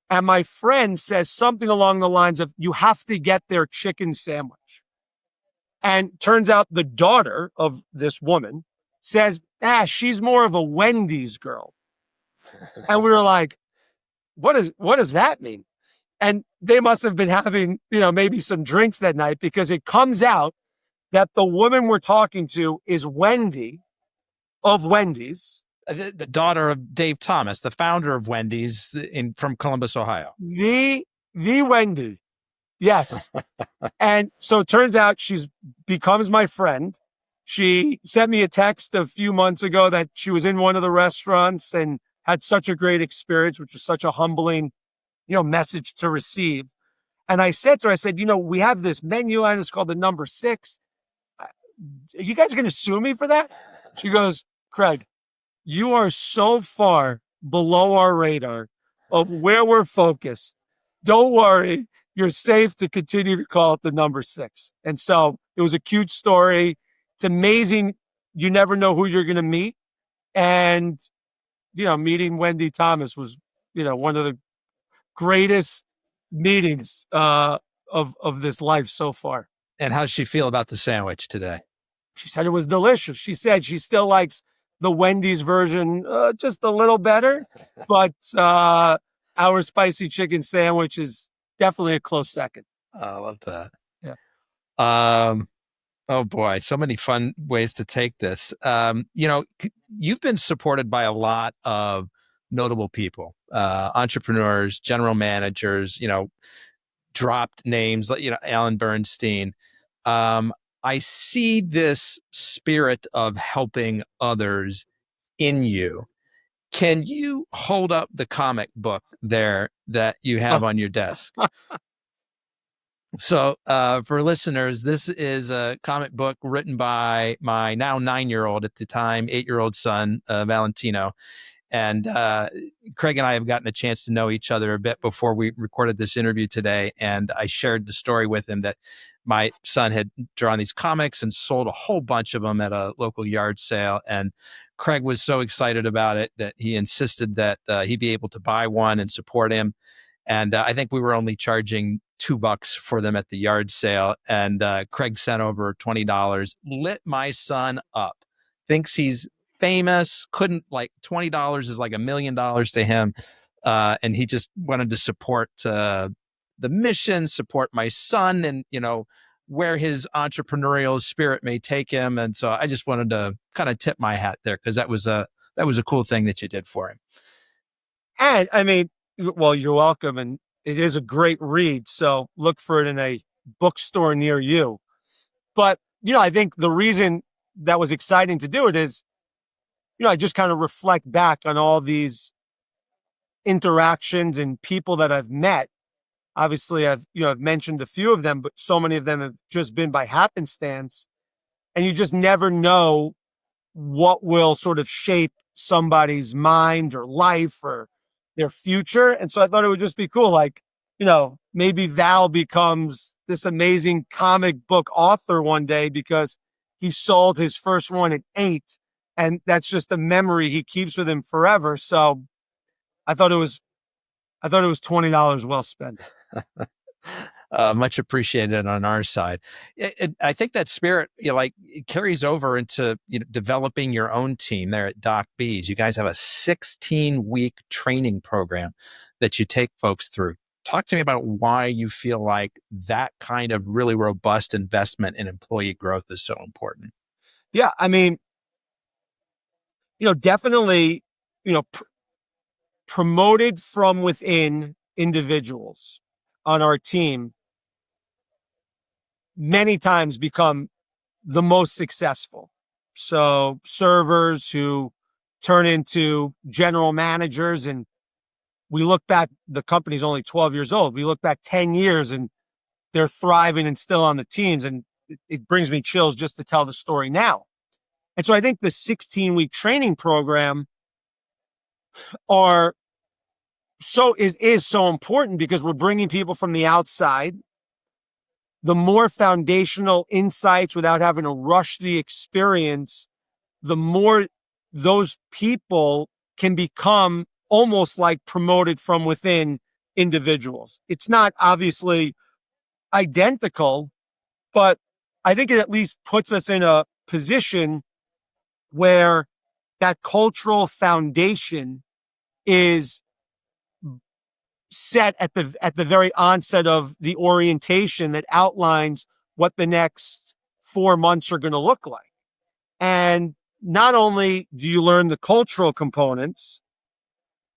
And my friend says something along the lines of, you have to get their chicken sandwich. And turns out the daughter of this woman says, she's more of a Wendy's girl. And we were like, what does that mean? And they must have been having, maybe some drinks that night, because it comes out that the woman we're talking to is Wendy of Wendy's. The daughter of Dave Thomas, the founder of Wendy's from Columbus, Ohio. The Wendy. Yes. And so it turns out she becomes my friend. She sent me a text a few months ago that she was in one of the restaurants and had such a great experience, which was such a humbling, message to receive. And I said to her, we have this menu item. It's called the number 6. Are you guys going to sue me for that? She goes, Craig, you are so far below our radar of where we're focused. Don't worry. You're safe to continue to call it the number 6. And so it was a cute story. It's amazing. You never know who you're going to meet. And, meeting Wendy Thomas was, one of the greatest meetings of this life so far. And how's she feel about the sandwich today? She said it was delicious. She said she still likes the Wendy's version just a little better, but our spicy chicken sandwich is definitely a close second. I love that. Yeah. Oh boy, so many fun ways to take this. You've been supported by a lot of notable people, entrepreneurs, general managers, dropped names like, Alan Bernstein. I see this spirit of helping others in you. Can you hold up the comic book there that you have on your desk? So for listeners, this is a comic book written by my now 9-year-old, at the time 8-year-old son, Valentino. And Craig and I have gotten a chance to know each other a bit before we recorded this interview today. And I shared the story with him that my son had drawn these comics and sold a whole bunch of them at a local yard sale. And Craig was so excited about it that he insisted that he'd be able to buy one and support him. And I think we were only charging $2 for them at the yard sale. And Craig sent over $20, lit my son up, thinks he's famous, couldn't like $20 is like $1 million to him. And he just wanted to support the mission, support my son, and, where his entrepreneurial spirit may take him. And so I just wanted to kind of tip my hat there, because that was a cool thing that you did for him. And I mean, well, you're welcome. And it is a great read. So look for it in a bookstore near you. But, I think the reason that was exciting to do it is, I just kind of reflect back on all these interactions and people that I've met. Obviously, I've mentioned a few of them, but so many of them have just been by happenstance. And you just never know what will sort of shape somebody's mind or life or their future. And so I thought it would just be cool. Like, maybe Val becomes this amazing comic book author one day because he sold his first one at 8. And that's just a memory he keeps with him forever. So I thought it was $20 well spent. Much appreciated on our side. I think that spirit, it carries over into developing your own team there at Doc B's. You guys have a 16-week training program that you take folks through. Talk to me about why you feel like that kind of really robust investment in employee growth is so important. Yeah, I mean, definitely, promoted from within individuals on our team many times become the most successful. So servers who turn into general managers, and we look back, the company's only 12 years old. We look back 10 years and they're thriving and still on the teams. And it brings me chills just to tell the story now. And so I think the 16-week training program is so important because we're bringing people from the outside. The more foundational insights without having to rush the experience, the more those people can become almost like promoted from within individuals. It's not obviously identical, but I think it at least puts us in a position where that cultural foundation is set at the very onset of the orientation that outlines what the next 4 months are going to look like. And not only do you learn the cultural components,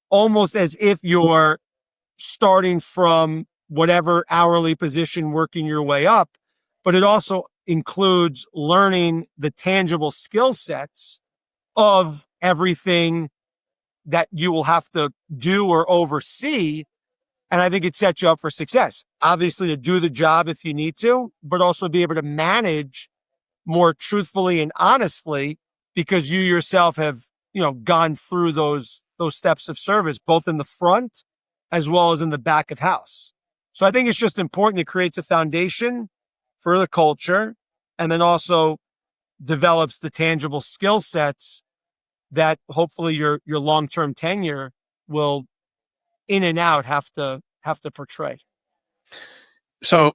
almost as if you're starting from whatever hourly position, working your way up, but it also includes learning the tangible skill sets of everything that you will have to do or oversee. And I think it sets you up for success. Obviously, to do the job if you need to, but also be able to manage more truthfully and honestly, because you yourself have, gone through those steps of service, both in the front as well as in the back of house. So I think it's just important. It creates a foundation for the culture and then also develops the tangible skill sets that hopefully your long-term tenure will in and out have to portray. So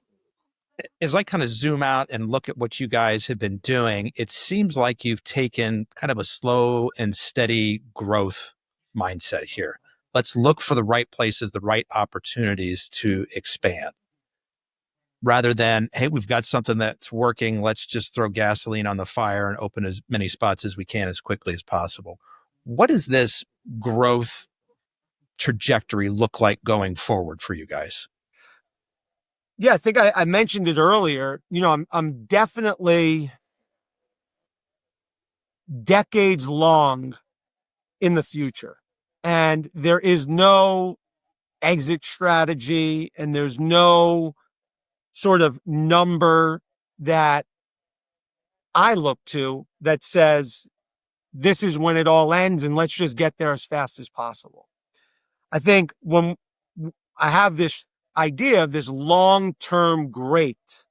as I kind of zoom out and look at what you guys have been doing, it seems like you've taken kind of a slow and steady growth mindset here. Let's look for the right places, the right opportunities to expand, rather than, hey, we've got something that's working, let's just throw gasoline on the fire and open as many spots as we can as quickly as possible. What does this growth trajectory look like going forward for you guys? Yeah, I think I mentioned it earlier. I'm definitely decades long in the future. And there is no exit strategy and there's no sort of number that I look to that says this is when it all ends and let's just get there as fast as possible. I think when I have this idea of this long-term great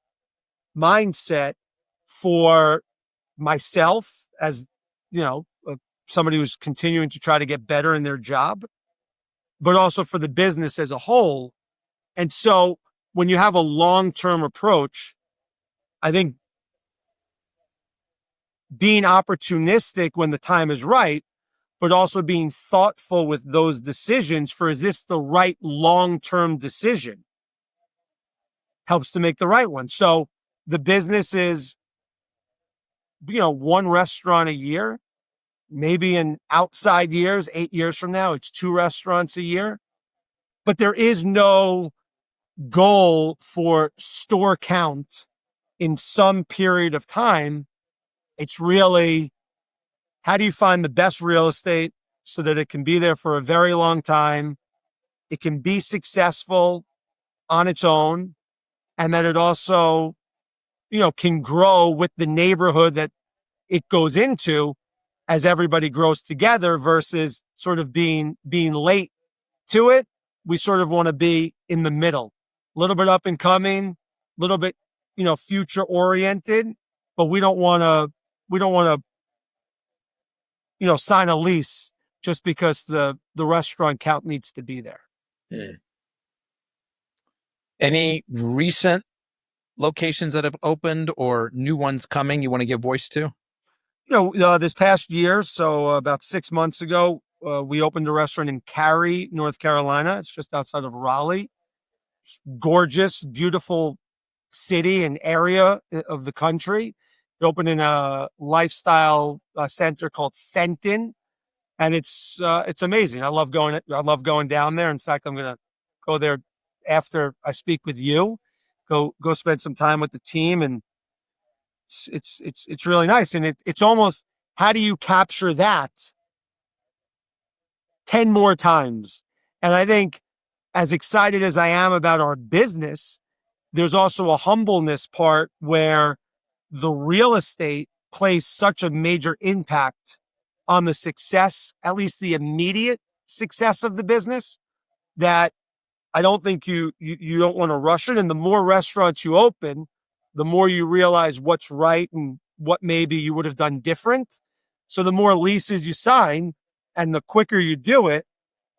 mindset for myself as, somebody who's continuing to try to get better in their job, but also for the business as a whole. And so when you have a long-term approach, I think being opportunistic when the time is right, but also being thoughtful with those decisions for, is this the right long-term decision? Helps to make the right one. So the business is, one restaurant a year. Maybe in outside years, 8 years from now, it's 2 restaurants a year. But there is no goal for store count in some period of time. It's really, how do you find the best real estate so that it can be there for a very long time? It can be successful on its own, and that it also, can grow with the neighborhood that it goes into as everybody grows together, versus sort of being late to it. We sort of want to be in the middle, a little bit up and coming, a little bit, future oriented, but we don't want to, sign a lease just because the restaurant count needs to be there. Yeah. Any recent locations that have opened or new ones coming you want to give voice to? This past year, so about 6 months ago, we opened a restaurant in Cary, North Carolina. It's just outside of Raleigh. It's gorgeous, beautiful city and area of the country. It opened in a lifestyle center called Fenton, and it's amazing. I love going down there. In fact, I'm going to go there after I speak with you. Go spend some time with the team, and it's really nice. And it's almost, how do you capture that 10 more times? And I think, as excited as I am about our business, there's also a humbleness part where the real estate plays such a major impact on the success, at least the immediate success of the business, that I don't think you don't want to rush it. And the more restaurants you open, the more you realize what's right and what maybe you would have done different. So the more leases you sign and the quicker you do it,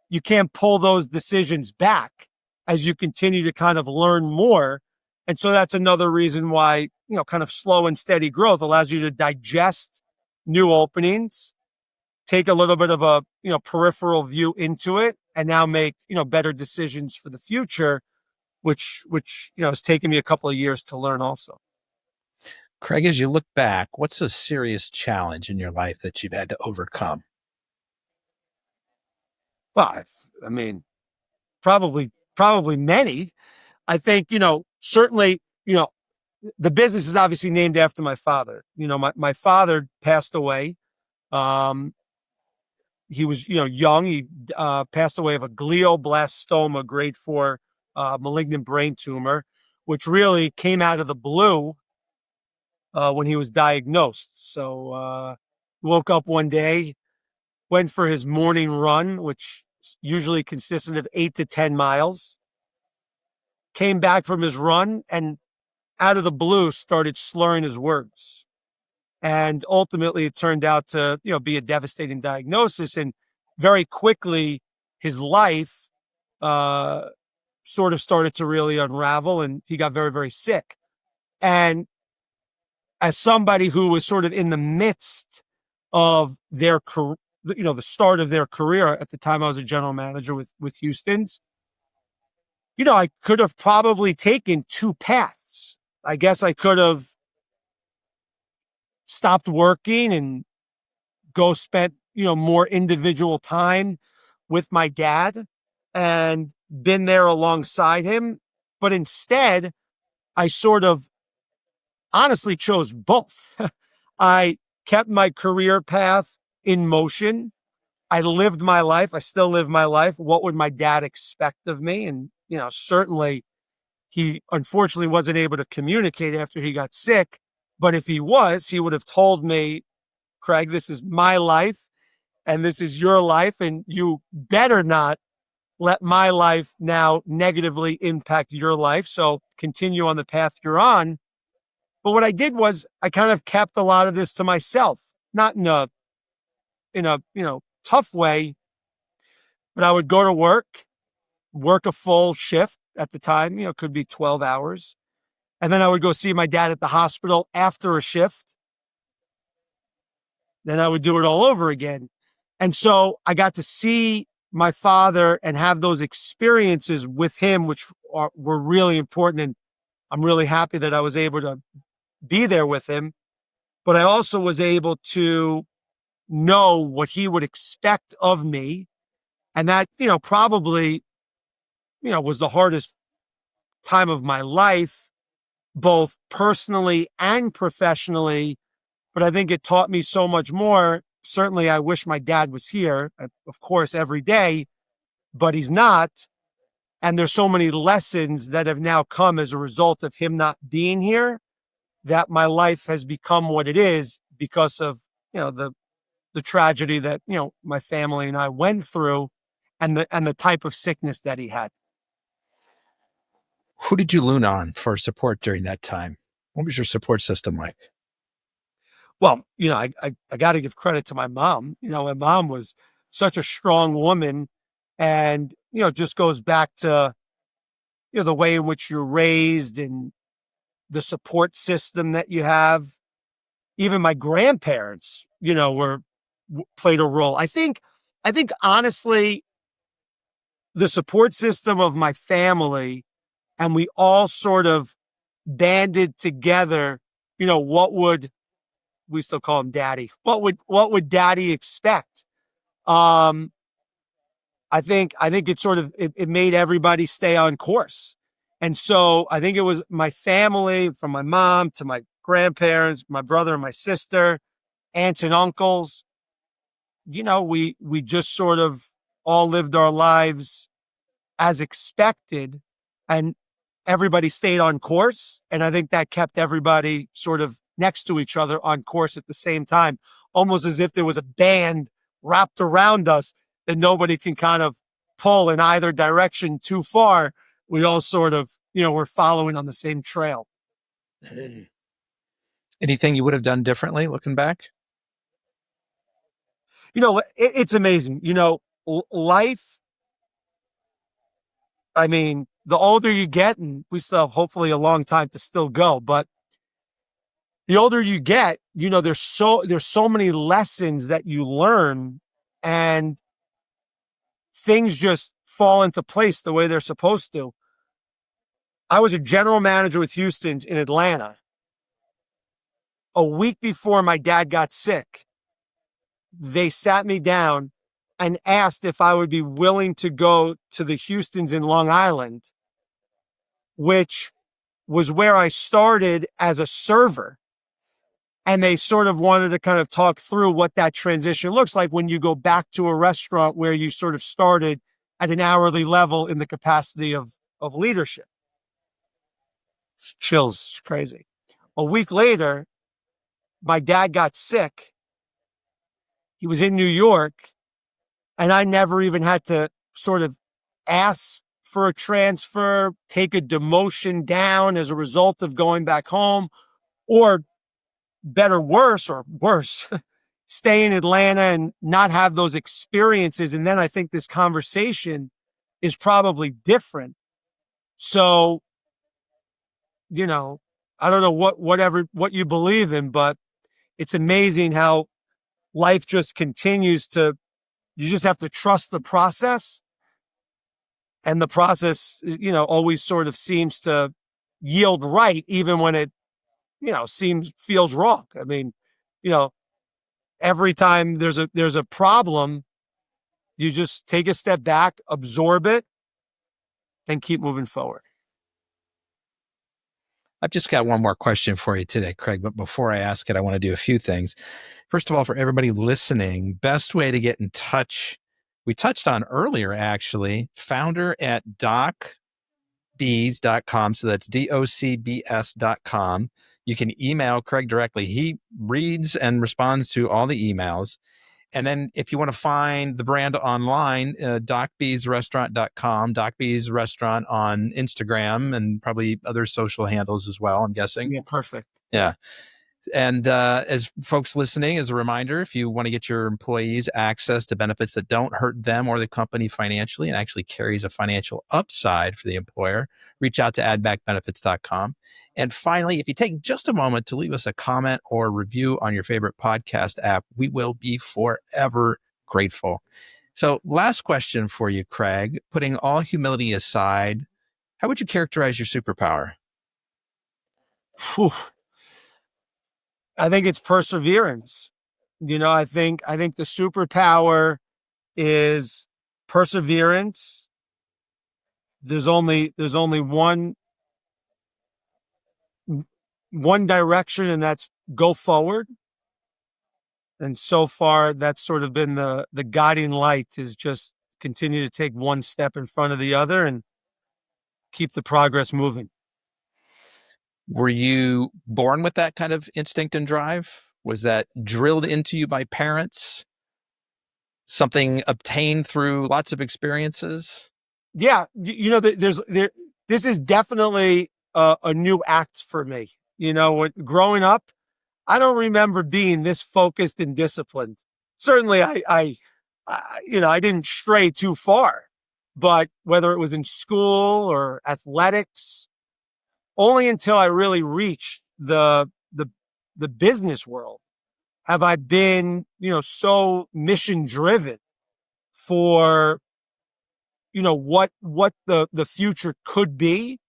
you can't pull those decisions back as you continue to kind of learn more. And so that's another reason why, kind of slow and steady growth allows you to digest new openings, take a little bit of a, peripheral view into it, and now make, better decisions for the future, which, has taken me a couple of years to learn also. Craig, as you look back, what's a serious challenge in your life that you've had to overcome? Well, I mean, probably many. I think, certainly, the business is obviously named after my father. My father passed away. He was, young. He passed away of a glioblastoma, grade 4 malignant brain tumor, which really came out of the blue when he was diagnosed. So woke up one day, went for his morning run, which usually consisted of 8 to 10 miles, came back from his run, and out of the blue started slurring his words. And ultimately it turned out to, be a devastating diagnosis. And very quickly his life sort of started to really unravel, and he got very, very sick. And as somebody who was sort of in the midst of their career, the start of their career, at the time I was a general manager with Houston's, I could have probably taken 2 paths. I guess I could have stopped working and go spent, more individual time with my dad and been there alongside him. But instead, I sort of honestly chose both. I kept my career path in motion. I lived my life. I still live my life. What would my dad expect of me? And, certainly he unfortunately wasn't able to communicate after he got sick. But if he was, he would have told me, Craig, this is my life and this is your life, and you better not let my life now negatively impact your life. So continue on the path you're on. But what I did was I kind of kept a lot of this to myself, not in a tough way, but I would go to work a full shift at the time, it could be 12 hours. And then I would go see my dad at the hospital after a shift. then I would do it all over again. And so I got to see my father and have those experiences with him, which were really important. And I'm really happy that I was able to be there with him. But I also was able to know what he would expect of me. And that, probably, was the hardest time of my life, both personally and professionally. But I think it taught me so much more. Certainly, I wish my dad was here, of course, every day, but he's not. And there's so many lessons that have now come as a result of him not being here, that my life has become what it is because of, the tragedy that, my family and I went through, and the type of sickness that he had. Who did you lean on for support during that time? What was your support system like? Well, I got to give credit to my mom. My mom was such a strong woman, and, it just goes back to, the way in which you're raised and the support system that you have. Even my grandparents, played a role. I think honestly, the support system of my family, and we all sort of banded together, we still call him daddy. What would daddy expect? I think it sort of, it made everybody stay on course. And so I think it was my family, from my mom to my grandparents, my brother and my sister, aunts and uncles. We just sort of all lived our lives as expected, and everybody stayed on course. And I think that kept everybody sort of next to each other on course at the same time, almost as if there was a band wrapped around us that nobody can kind of pull in either direction too far. We all sort of, we're following on the same trail. Anything you would have done differently looking back? It's amazing. Life, I mean, the older you get, and we still have hopefully a long time to still go, but the older you get, there's so many lessons that you learn, and things just fall into place the way they're supposed to. I was a general manager with Houston's in Atlanta. A week before my dad got sick, they sat me down and asked if I would be willing to go to the Houston's in Long Island, which was where I started as a server. And they sort of wanted to kind of talk through what that transition looks like when you go back to a restaurant where you sort of started at an hourly level in the capacity of leadership. Chills, crazy. A week later, my dad got sick. He was in New York, and I never even had to sort of ask for a transfer, take a demotion down as a result of going back home, or worse, stay in Atlanta and not have those experiences. And then I think this conversation is probably different. So, I don't know what you believe in, but it's amazing how life just continues you just have to trust the process. And the process, always sort of seems to yield right, even when it, feels wrong. I mean, every time there's a problem, you just take a step back, absorb it, and keep moving forward. I've just got one more question for you today, Craig. But before I ask it, I want to do a few things. First of all, for everybody listening, best way to get in touch, we touched on earlier, actually, founder at docbs.com. So that's docbs.com. You can email Craig directly. He reads and responds to all the emails. And then if you want to find the brand online, docbsrestaurant.com, Docb's Restaurant on Instagram and probably other social handles as well, I'm guessing. Yeah, perfect. Yeah. And as folks listening, as a reminder, if you want to get your employees access to benefits that don't hurt them or the company financially and actually carries a financial upside for the employer, reach out to addbackbenefits.com. And finally, if you take just a moment to leave us a comment or review on your favorite podcast app, we will be forever grateful. So last question for you, Craig. Putting all humility aside, how would you characterize your superpower? Whew. I think it's perseverance. I think the superpower is perseverance. There's only one direction, and that's go forward. And so far, that's sort of been the guiding light, is just continue to take one step in front of the other and keep the progress moving. Were you born with that kind of instinct and drive? Was that drilled into you by parents? Something obtained through lots of experiences? Yeah, this is definitely a new act for me. Growing up, I don't remember being this focused and disciplined. Certainly, I didn't stray too far, but whether it was in school or athletics, only until I really reached the business world have I been, so mission driven for, what the future could be.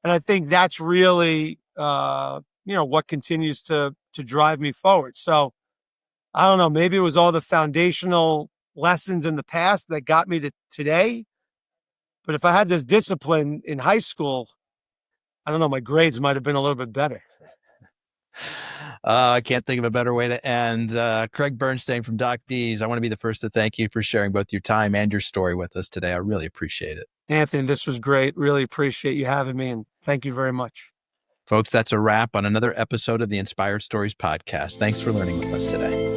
And I think that's really, what continues to drive me forward. So I don't know, maybe it was all the foundational lessons in the past that got me to today. But if I had this discipline in high school, I don't know, my grades might have been a little bit better. I can't think of a better way to end. Craig Bernstein from Doc B's, I want to be the first to thank you for sharing both your time and your story with us today. I really appreciate it. Anthony, this was great. Really appreciate you having me, and thank you very much. Folks, that's a wrap on another episode of the Inspired Stories podcast. Thanks for learning with us today.